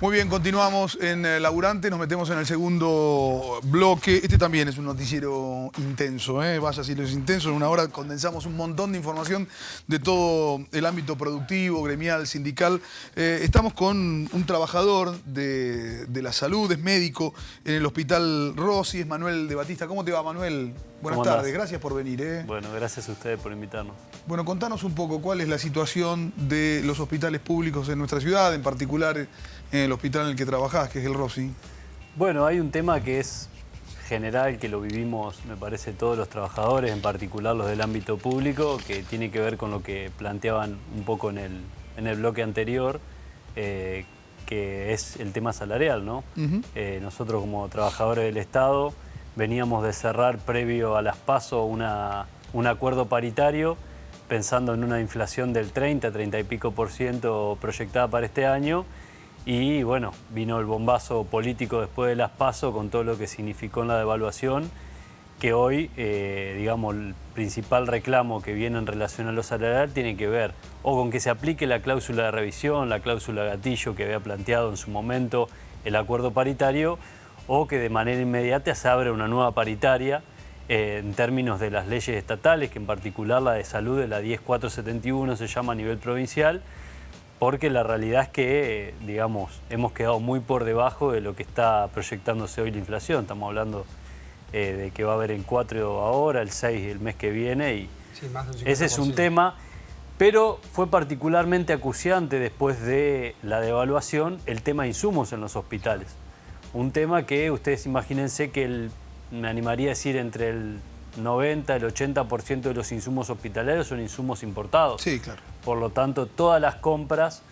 Muy bien, continuamos en Laburante, nos metemos en el segundo bloque. Este también es un noticiero intenso, vaya si lo es intenso. En una hora condensamos un montón de información de todo el ámbito productivo, gremial, sindical. Estamos con un trabajador de la salud, es médico en el Hospital Rossi, es Manuel de Batista. ¿Cómo te va, Manuel? Buenas tardes, gracias por venir. Bueno, gracias a ustedes por invitarnos. Bueno, contanos un poco cuál es la situación de los hospitales públicos en nuestra ciudad, en particular en el hospital en el que trabajás, que es el Rossi. Bueno, hay un tema que es general, que lo vivimos, me parece, todos los trabajadores, en particular los del ámbito público, que tiene que ver con lo que planteaban un poco en el bloque anterior, que es el tema salarial, ¿no? Nosotros como trabajadores del Estado veníamos de cerrar previo a las PASO un acuerdo paritario pensando en una inflación del 30 y pico % proyectada para este año. Y bueno, vino el bombazo político después de las PASO con todo lo que significó en la devaluación, que hoy, digamos, el principal reclamo que viene en relación a lo salarial tiene que ver o con que se aplique la cláusula de revisión, la cláusula gatillo que había planteado en su momento el acuerdo paritario, o que de manera inmediata se abre una nueva paritaria en términos de las leyes estatales, que en particular la de salud, de la 10471 se llama a nivel provincial, porque la realidad es que, digamos, hemos quedado muy por debajo de lo que está proyectándose hoy la inflación. Estamos hablando de que va a haber el 4 ahora, el 6 el mes que viene, y sí, más de un 50%. Ese es un tema, pero fue particularmente acuciante después de la devaluación el tema de insumos en los hospitales. Un tema que ustedes imagínense que me animaría a decir entre el 90, el 80% de los insumos hospitalarios son insumos importados. Sí, claro. Por lo tanto, todas las compras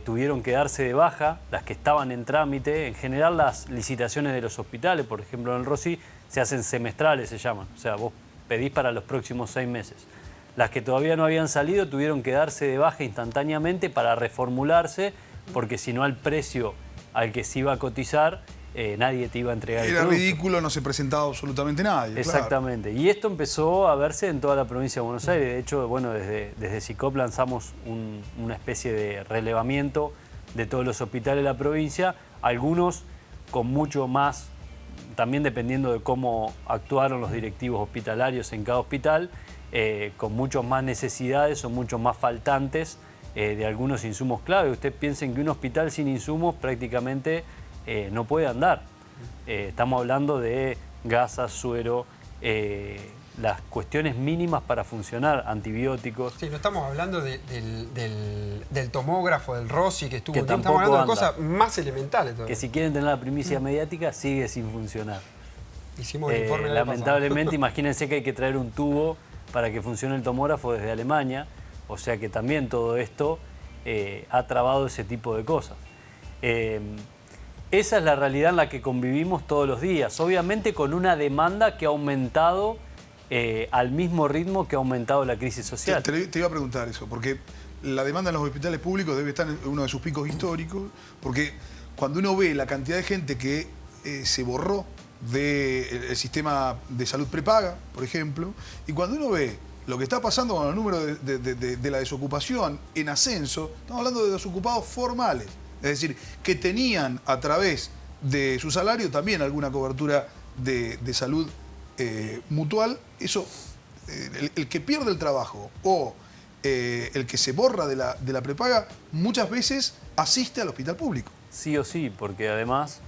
tuvieron que darse de baja, las que estaban en trámite. En general, las licitaciones de los hospitales, por ejemplo en el Rossi, se hacen semestrales, se llaman. O sea, vos pedís para los próximos 6 meses. Las que todavía no habían salido tuvieron que darse de baja instantáneamente para reformularse, porque si no, al precio al que se iba a cotizar, nadie te iba a entregar el producto. Era ridículo, no se presentaba absolutamente nadie. Exactamente. Claro. Y esto empezó a verse en toda la provincia de Buenos Aires. De hecho, bueno, desde SICOP lanzamos una especie de relevamiento de todos los hospitales de la provincia, algunos con mucho más, también dependiendo de cómo actuaron los directivos hospitalarios en cada hospital, con muchas más necesidades o mucho más faltantes de algunos insumos clave. Ustedes piensen que un hospital sin insumos prácticamente no puede andar. Estamos hablando de gasas, suero, las cuestiones mínimas para funcionar, antibióticos. Sí, no estamos hablando del tomógrafo, del Rossi que estuvo. Estamos hablando de cosas más elementales todavía. Que si quieren tener la primicia mediática, sigue sin funcionar. Hicimos el informe lamentablemente, imagínense que hay que traer un tubo para que funcione el tomógrafo desde Alemania. O sea que también todo esto ha trabado ese tipo de cosas. Esa es la realidad en la que convivimos todos los días, obviamente con una demanda que ha aumentado al mismo ritmo que ha aumentado la crisis social. Te iba a preguntar eso, porque la demanda en los hospitales públicos debe estar en uno de sus picos históricos, porque cuando uno ve la cantidad de gente que se borró del sistema de salud prepaga, por ejemplo, y cuando uno ve lo que está pasando con los números de la desocupación en ascenso, estamos hablando de desocupados formales. Es decir, que tenían a través de su salario también alguna cobertura de salud mutual. Eso, el que pierde el trabajo o el que se borra de la prepaga, muchas veces asiste al hospital público. Sí o sí, porque además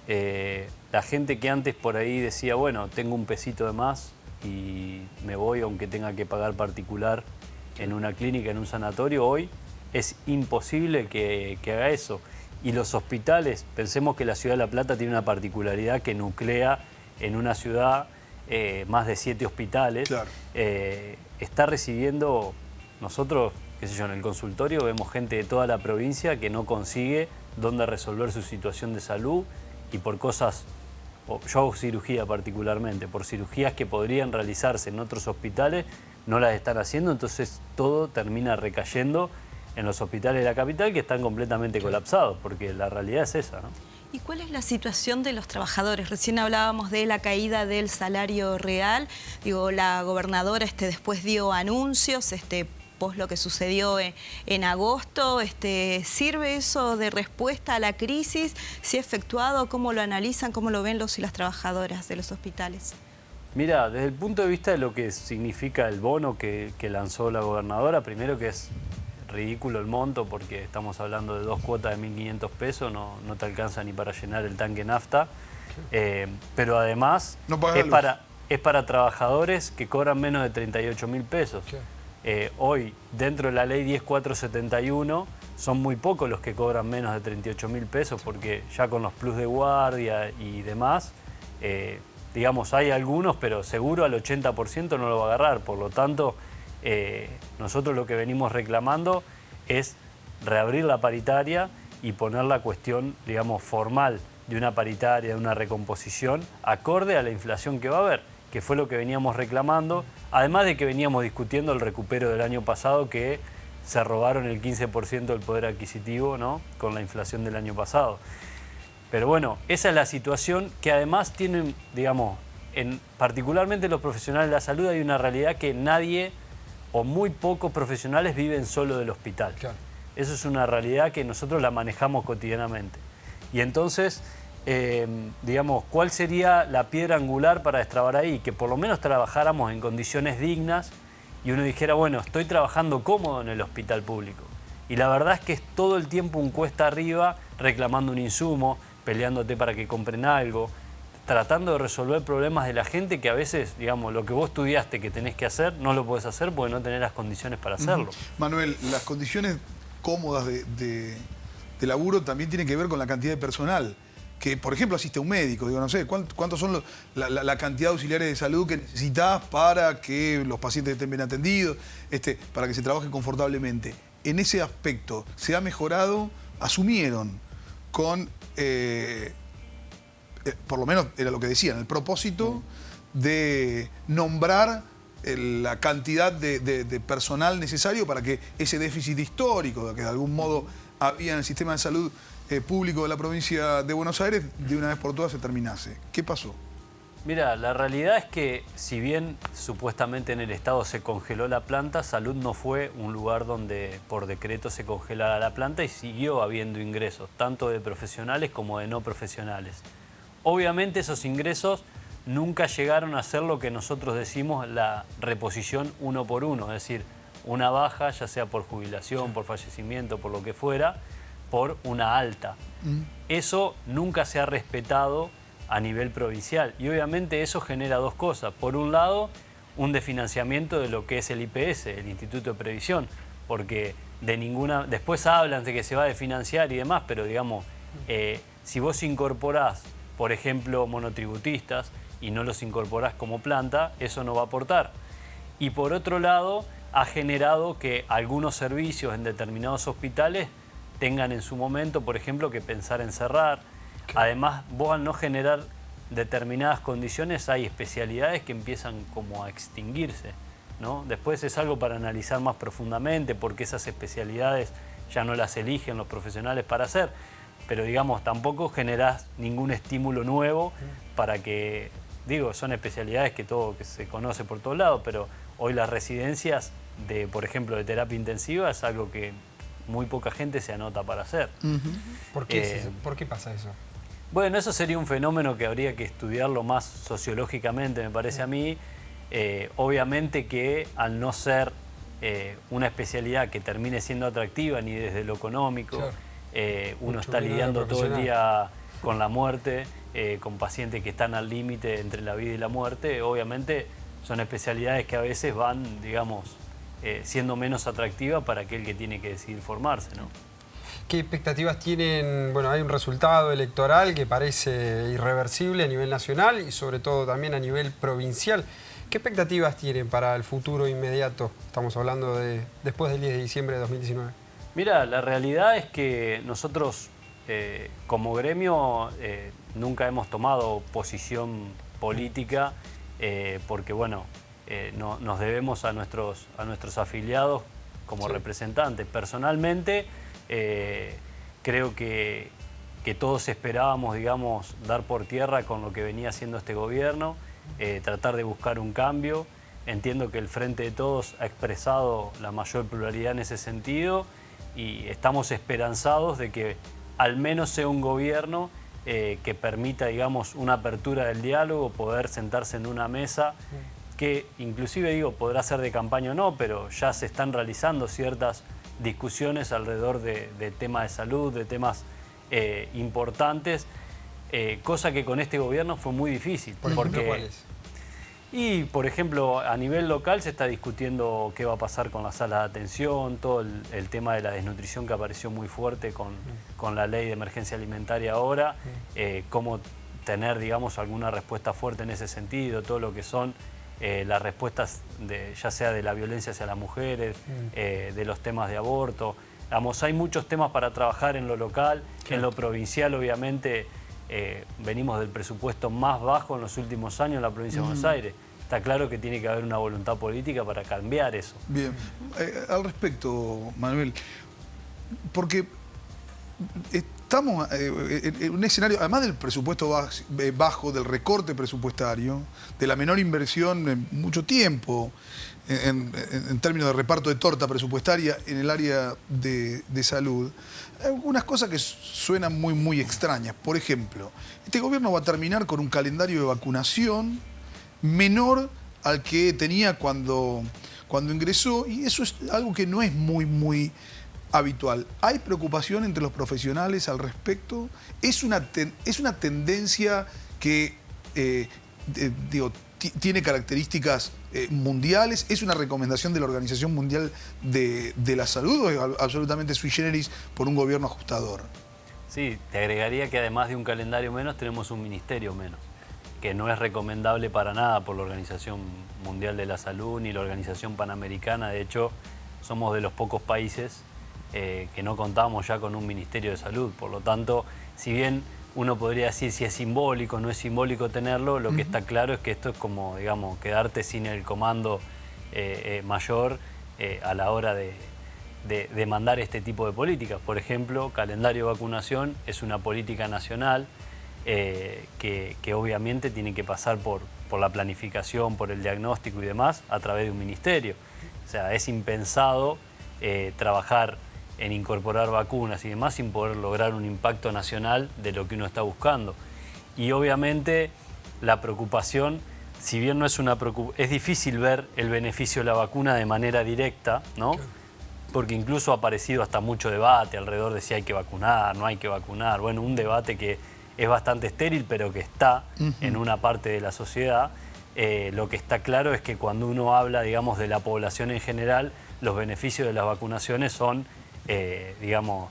la gente que antes por ahí decía, bueno, tengo un pesito de más y me voy aunque tenga que pagar particular en una clínica, en un sanatorio, hoy es imposible que haga eso. Y los hospitales, pensemos que la ciudad de La Plata tiene una particularidad que nuclea en una ciudad más de 7 hospitales. Claro. Está recibiendo, nosotros, qué sé yo, en el consultorio vemos gente de toda la provincia que no consigue dónde resolver su situación de salud y por cosas, yo hago cirugía particularmente, por cirugías que podrían realizarse en otros hospitales, no las están haciendo, entonces todo termina recayendo en los hospitales de la capital, que están completamente colapsados, porque la realidad es esa, ¿no? ¿Y cuál es la situación de los trabajadores? Recién hablábamos de la caída del salario real. Digo, la gobernadora después dio anuncios pos lo que sucedió en agosto. ¿Sirve eso de respuesta a la crisis? ¿Se ha efectuado? ¿Cómo lo analizan? ¿Cómo lo ven los y las trabajadoras de los hospitales? Mira, desde el punto de vista de lo que significa el bono que lanzó la gobernadora, primero que es ridículo el monto porque estamos hablando de 2 cuotas de 1.500 pesos, no te alcanza ni para llenar el tanque nafta, pero además No es para trabajadores que cobran menos de 38.000 pesos. Hoy, dentro de la ley 10471, son muy pocos los que cobran menos de 38.000 pesos porque ya con los plus de guardia y demás, digamos, hay algunos, pero seguro al 80% no lo va a agarrar. Por lo tanto, nosotros lo que venimos reclamando es reabrir la paritaria y poner la cuestión, digamos, formal de una paritaria, de una recomposición, acorde a la inflación que va a haber, que fue lo que veníamos reclamando, además de que veníamos discutiendo el recupero del año pasado, que se robaron el 15% del poder adquisitivo, ¿no?, con la inflación del año pasado. Pero bueno, esa es la situación que además tienen, digamos, particularmente los profesionales de la salud, hay una realidad que nadie o muy pocos profesionales viven solo del hospital. Claro. Eso es una realidad que nosotros la manejamos cotidianamente. Y entonces, digamos, ¿cuál sería la piedra angular para destrabar ahí? Que por lo menos trabajáramos en condiciones dignas y uno dijera, bueno, estoy trabajando cómodo en el hospital público. Y la verdad es que es todo el tiempo un cuesta arriba, reclamando un insumo, peleándote para que compren algo, tratando de resolver problemas de la gente que a veces, digamos, lo que vos estudiaste que tenés que hacer, no lo podés hacer porque no tenés las condiciones para hacerlo. Manuel, las condiciones cómodas de laburo también tienen que ver con la cantidad de personal que, por ejemplo, asiste a un médico. Digo, no sé, ¿cuántos son la cantidad de auxiliares de salud que necesitas para que los pacientes estén bien atendidos, para que se trabaje confortablemente? En ese aspecto, ¿se ha mejorado? ¿Asumieron con, por lo menos era lo que decían, el propósito de nombrar la cantidad de personal necesario para que ese déficit histórico que de algún modo había en el sistema de salud público de la provincia de Buenos Aires, de una vez por todas se terminase? ¿Qué pasó? Mira, la realidad es que si bien supuestamente en el Estado se congeló la planta, Salud no fue un lugar donde por decreto se congelara la planta y siguió habiendo ingresos, tanto de profesionales como de no profesionales. Obviamente esos ingresos nunca llegaron a ser lo que nosotros decimos la reposición 1 por 1, es decir, una baja, ya sea por jubilación, por fallecimiento, por lo que fuera, por una alta. Eso nunca se ha respetado a nivel provincial y obviamente eso genera dos cosas. Por un lado, un desfinanciamiento de lo que es el IPS, el Instituto de Previsión, porque después hablan de que se va a desfinanciar y demás, pero digamos, si vos incorporás, por ejemplo, monotributistas y no los incorporás como planta, eso no va a aportar. Y por otro lado, ha generado que algunos servicios en determinados hospitales tengan en su momento, por ejemplo, que pensar en cerrar. Además, vos al no generar determinadas condiciones, hay especialidades que empiezan como a extinguirse, ¿no? Después es algo para analizar más profundamente, porque esas especialidades ya no las eligen los profesionales para hacer, pero digamos, tampoco generás ningún estímulo nuevo para que, digo, son especialidades que se conoce por todos lados, pero hoy las residencias por ejemplo, de terapia intensiva es algo que muy poca gente se anota para hacer. ¿Por qué pasa eso? Bueno, eso sería un fenómeno que habría que estudiarlo más sociológicamente, me parece a mí. Obviamente que al no ser una especialidad que termine siendo atractiva ni desde lo económico, claro, uno está lidiando todo el día con la muerte, con pacientes que están al límite entre la vida y la muerte, obviamente son especialidades que a veces van, digamos, siendo menos atractivas para aquel que tiene que decidir formarse, ¿no? ¿Qué expectativas tienen? Bueno, hay un resultado electoral que parece irreversible a nivel nacional y sobre todo también a nivel provincial. ¿Qué expectativas tienen para el futuro inmediato? Estamos hablando de después del 10 de diciembre de 2019. Mira, la realidad es que nosotros como gremio nunca hemos tomado posición política porque, bueno, nos debemos a nuestros afiliados como representantes. Personalmente, creo que todos esperábamos, digamos, dar por tierra con lo que venía haciendo este gobierno, tratar de buscar un cambio. entiendo que el Frente de Todos ha expresado la mayor pluralidad en ese sentido y estamos esperanzados de que al menos sea un gobierno que permita, digamos, una apertura del diálogo, poder sentarse en una mesa que inclusive, digo, podrá ser de campaña o no, pero ya se están realizando ciertas discusiones alrededor de temas de salud, de temas importantes, cosa que con este gobierno fue muy difícil. Por ejemplo, ¿cuáles? Y, por ejemplo, a nivel local se está discutiendo qué va a pasar con la sala de atención, todo el tema de la desnutrición que apareció muy fuerte con la ley de emergencia alimentaria ahora, cómo tener, digamos, alguna respuesta fuerte en ese sentido, todo lo que son las respuestas, ya sea de la violencia hacia las mujeres, de los temas de aborto. Vamos, hay muchos temas para trabajar en lo local, en lo provincial, obviamente. Venimos del presupuesto más bajo en los últimos años en la provincia de Buenos Aires. Está claro que tiene que haber una voluntad política para cambiar eso. Bien. Al respecto, Manuel, porque estamos en un escenario, además del presupuesto bajo, del recorte presupuestario, de la menor inversión en mucho tiempo, en términos de reparto de torta presupuestaria en el área de salud, algunas cosas que suenan muy extrañas. Por ejemplo, este gobierno va a terminar con un calendario de vacunación menor al que tenía cuando ingresó, y eso es algo que no es muy habitual. ¿Hay preocupación entre los profesionales al respecto? ¿Es una tendencia que tiene características mundiales? ¿Es una recomendación de la Organización Mundial de la Salud o es absolutamente sui generis por un gobierno ajustador? Sí, te agregaría que además de un calendario menos, tenemos un ministerio menos, que no es recomendable para nada por la Organización Mundial de la Salud ni la Organización Panamericana. De hecho, somos de los pocos países que no contamos ya con un Ministerio de Salud. Por lo tanto, si bien uno podría decir si es simbólico o no es simbólico tenerlo, lo que está claro es que esto es como, digamos, quedarte sin el comando mayor a la hora de mandar este tipo de políticas. Por ejemplo, calendario de vacunación es una política nacional que obviamente tiene que pasar por la planificación, por el diagnóstico y demás, a través de un ministerio. O sea, es impensado trabajar en incorporar vacunas y demás sin poder lograr un impacto nacional de lo que uno está buscando. Y obviamente la preocupación, si bien no es una preocupación, es difícil ver el beneficio de la vacuna de manera directa, ¿no? Porque incluso ha aparecido hasta mucho debate alrededor de si hay que vacunar, no hay que vacunar. Bueno, un debate que es bastante estéril, pero que está en una parte de la sociedad. Lo que está claro es que cuando uno habla, digamos, de la población en general, los beneficios de las vacunaciones son digamos,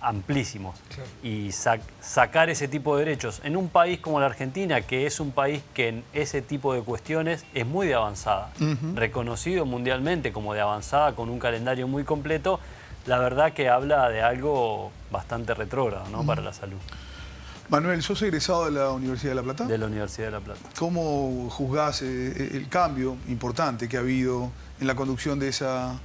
amplísimos. Claro. Y sacar ese tipo de derechos en un país como la Argentina, que es un país que en ese tipo de cuestiones es muy de avanzada, reconocido mundialmente como de avanzada, con un calendario muy completo, la verdad que habla de algo bastante retrógrado, ¿no? Para la salud. Manuel, ¿sos egresado de la Universidad de La Plata? De la Universidad de La Plata. ¿Cómo juzgás el cambio importante que ha habido en la conducción de esa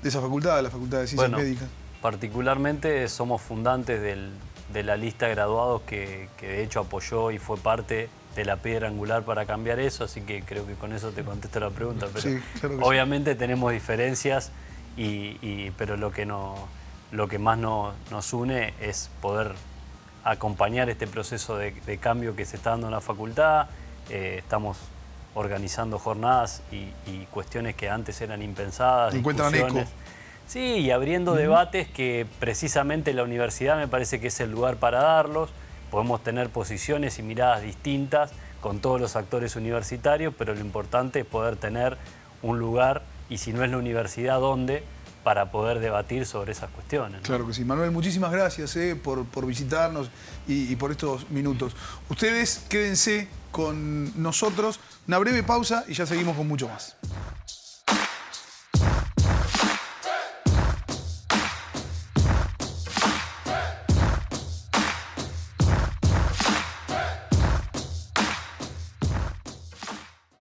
facultad, de la Facultad de Ciencias Médicas? Particularmente somos fundantes de la lista de graduados que de hecho apoyó y fue parte de la piedra angular para cambiar eso, así que creo que con eso te contesto la pregunta. Pero sí, claro que obviamente sí. Tenemos diferencias, pero lo que más nos une es poder acompañar este proceso de cambio que se está dando en la facultad. Estamos organizando jornadas y cuestiones que antes eran impensadas. Encuentran eco. Sí, y abriendo debates que precisamente la universidad me parece que es el lugar para darlos. Podemos tener posiciones y miradas distintas con todos los actores universitarios, pero lo importante es poder tener un lugar, y si no es la universidad, ¿dónde?, para poder debatir sobre esas cuestiones, ¿no? Claro que sí. Manuel, muchísimas gracias por visitarnos y por estos minutos. Ustedes quédense con nosotros, una breve pausa y ya seguimos con mucho más.